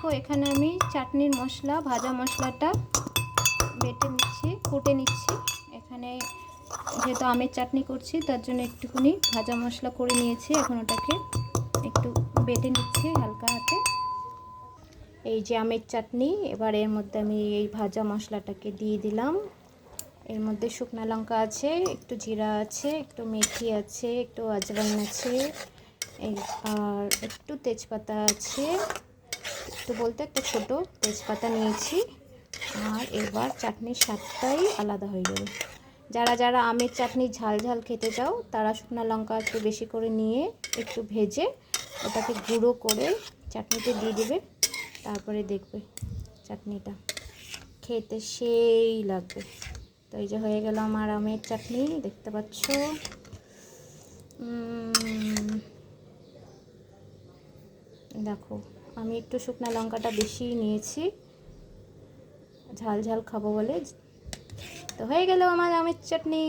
দেখো এখানে আমি চাটনির মশলা, ভাজা মশলাটা বেটে নিচ্ছি, কুটে নিচ্ছি। এখানে যেহেতু আমের চাটনি করছি তার জন্য একটুখানি ভাজা মশলা করে নিয়েছি। এখন ওটাকে একটু বেটে নিচ্ছি হালকা হাতে। এই যে আমের চাটনি, এবার এর মধ্যে আমি এই ভাজা মশলাটাকে দিয়ে দিলাম। এর মধ্যে শুকনো লঙ্কা আছে, একটু জিরা আছে, একটু মেথি আছে, একটু আজওয়াইন আছে, আর একটু তেজপাতা আছে, একটু বলতে একটা ছোট তেজপাতা নিয়েছি। আর এবার চাটনির স্বাদটাই আলাদা হয়ে যাবে। যারা যারা আমের চাটনি ঝাল ঝাল খেতে চাও তারা শুকনো লঙ্কা একটু বেশি করে নিয়ে একটু ভেজে ওটাকে গুঁড়ো করে চাটনিতে দিয়ে দেবে। তারপরে দেখবে চাটনিটা খেতে সেই লাগবে। তো এই যে হয়ে গেল আমার আমের চাটনি, দেখতে পাচ্ছ। দেখো আমি একটু শুকনো লঙ্কাটা বেশি নিয়েছি ঝাল ঝাল খাবো বলে। তো হয়ে গেল আমার আমের চাটনি।